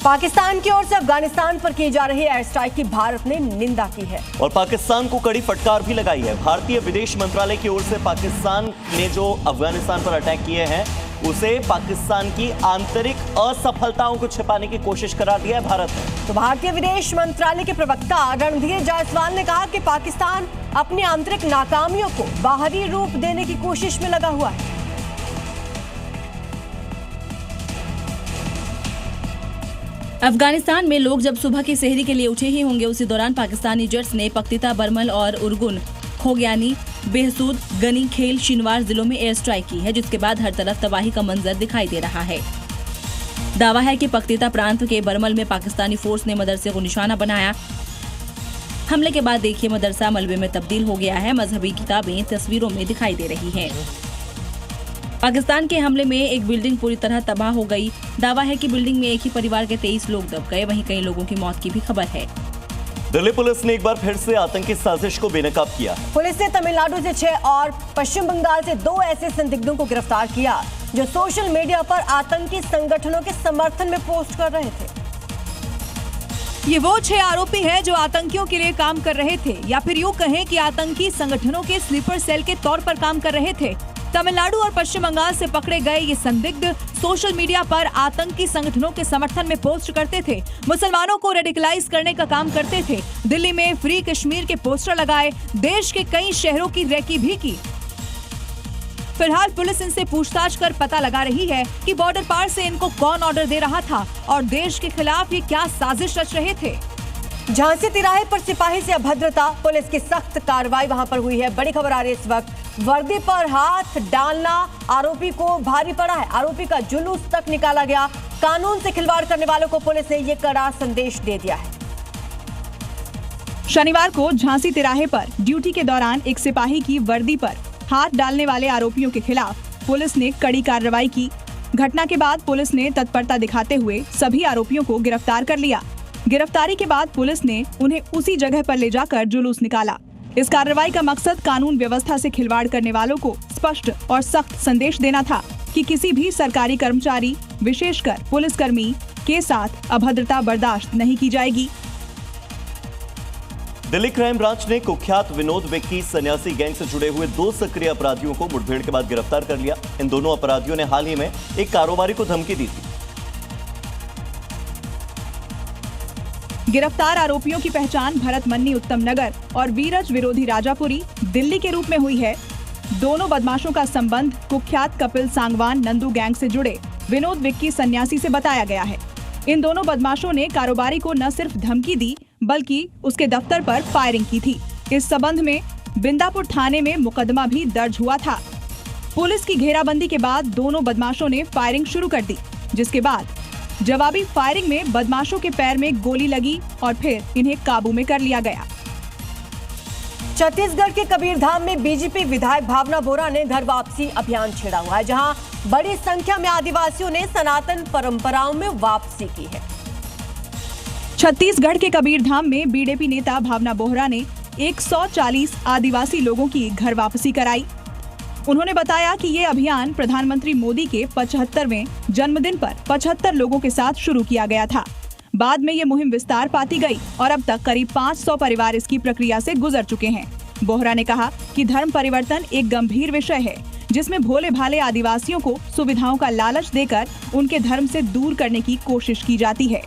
पाकिस्तान की ओर से अफगानिस्तान पर की जा रही एयर स्ट्राइक की भारत ने निंदा की है और पाकिस्तान को कड़ी फटकार भी लगाई है। भारतीय विदेश मंत्रालय की ओर से पाकिस्तान ने जो अफगानिस्तान पर अटैक किए हैं उसे पाकिस्तान की आंतरिक असफलताओं को छिपाने की कोशिश करार दिया है भारत ने। तो भारतीय विदेश मंत्रालय के प्रवक्ता रणधीर जायसवाल ने कहा कि पाकिस्तान अपनी आंतरिक नाकामियों को बाहरी रूप देने की कोशिश में लगा हुआ है। अफगानिस्तान में लोग जब सुबह की सेहरी के लिए उठे ही होंगे, उसी दौरान पाकिस्तानी जेट्स ने पख्तीता, बरमल और उर्गुन, खोग्यानी, बेहसूद, गनी, खेल, शिनवार जिलों में एयर स्ट्राइक की है, जिसके बाद हर तरफ तबाही का मंजर दिखाई दे रहा है। दावा है कि पख्तीता प्रांत के बरमल में पाकिस्तानी फोर्स ने मदरसे को निशाना बनाया। हमले के बाद देखिए मदरसा मलबे में तब्दील हो गया है। मजहबी किताबें तस्वीरों में दिखाई दे रही हैं। पाकिस्तान के हमले में एक बिल्डिंग पूरी तरह तबाह हो गई। दावा है कि बिल्डिंग में एक ही परिवार के 23 लोग दब गए। वहीं कई लोगों की मौत की भी खबर है। दिल्ली पुलिस ने एक बार फिर से आतंकी साजिश को बेनकाब किया। पुलिस ने तमिलनाडु से 6 और पश्चिम बंगाल से 2 ऐसे संदिग्धों को गिरफ्तार किया जो सोशल मीडिया पर आतंकी संगठनों के समर्थन में पोस्ट कर रहे थे। ये वो 6 आरोपी हैं जो आतंकियों के लिए काम कर रहे थे, या फिर यूँ कहें कि आतंकी संगठनों के स्लीपर सेल के तौर पर काम कर रहे थे। तमिलनाडु और पश्चिम बंगाल से पकड़े गए ये संदिग्ध सोशल मीडिया पर आतंकी संगठनों के समर्थन में पोस्ट करते थे, मुसलमानों को रेडिकलाइज करने का काम करते थे, दिल्ली में फ्री कश्मीर के पोस्टर लगाए, देश के कई शहरों की रैकी भी की। फिलहाल पुलिस इनसे पूछताछ कर पता लगा रही है कि बॉर्डर पार से इनको कौन ऑर्डर दे रहा था और देश के खिलाफ ये क्या साजिश रच रहे थे। झांसी तिराहे पर सिपाही से अभद्रता, पुलिस की सख्त कार्रवाई वहां पर हुई है। बड़ी खबर आ रही है इस वक्त। वर्दी पर हाथ डालना आरोपी को भारी पड़ा है। आरोपी का जुलूस तक निकाला गया। कानून से खिलवाड़ करने वालों को पुलिस ने ये कड़ा संदेश दे दिया है। शनिवार को झांसी तिराहे पर ड्यूटी के दौरान एक सिपाही की वर्दी पर हाथ डालने वाले आरोपियों के खिलाफ पुलिस ने कड़ी कार्रवाई की। घटना के बाद पुलिस ने तत्परता दिखाते हुए सभी आरोपियों को गिरफ्तार कर लिया। गिरफ्तारी के बाद पुलिस ने उन्हें उसी जगह पर ले जाकर जुलूस निकाला। इस कार्रवाई का मकसद कानून व्यवस्था से खिलवाड़ करने वालों को स्पष्ट और सख्त संदेश देना था कि किसी भी सरकारी कर्मचारी, विशेषकर पुलिसकर्मी के साथ अभद्रता बर्दाश्त नहीं की जाएगी। दिल्ली क्राइम ब्रांच ने कुख्यात विनोद विक्की सन्यासी गैंग से जुड़े हुए 2 सक्रिय अपराधियों को मुठभेड़ के बाद गिरफ्तार कर लिया। इन दोनों अपराधियों ने हाल ही में एक कारोबारी को धमकी दी थी। गिरफ्तार आरोपियों की पहचान भरत मन्नी उत्तम नगर और वीरज विरोधी राजापुरी दिल्ली के रूप में हुई है। दोनों बदमाशों का संबंध कुख्यात कपिल सांगवान नंदू गैंग से जुड़े विनोद विक्की सन्यासी से बताया गया है। इन दोनों बदमाशों ने कारोबारी को न सिर्फ धमकी दी बल्कि उसके दफ्तर पर फायरिंग की थी। इस संबंध में बिंदापुर थाने में मुकदमा भी दर्ज हुआ था। पुलिस की घेराबंदी के बाद दोनों बदमाशों ने फायरिंग शुरू कर दी, जिसके बाद जवाबी फायरिंग में बदमाशों के पैर में गोली लगी और फिर इन्हें काबू में कर लिया गया। छत्तीसगढ़ के कबीरधाम में बीजेपी विधायक भावना बोरा ने घर वापसी अभियान छेड़ा हुआ है, जहां बड़ी संख्या में आदिवासियों ने सनातन परंपराओं में वापसी की है। छत्तीसगढ़ के कबीरधाम में बीजेपी नेता भावना बोहरा ने 140 आदिवासी लोगों की घर वापसी कराई। उन्होंने बताया कि ये अभियान प्रधानमंत्री मोदी के 75वें जन्मदिन पर 75 लोगों के साथ शुरू किया गया था। बाद में ये मुहिम विस्तार पाती गई और अब तक करीब 500 परिवार इसकी प्रक्रिया से गुजर चुके हैं। बोहरा ने कहा कि धर्म परिवर्तन एक गंभीर विषय है, जिसमें भोले भाले आदिवासियों को सुविधाओं का लालच देकर उनके धर्म से दूर करने की कोशिश की जाती है।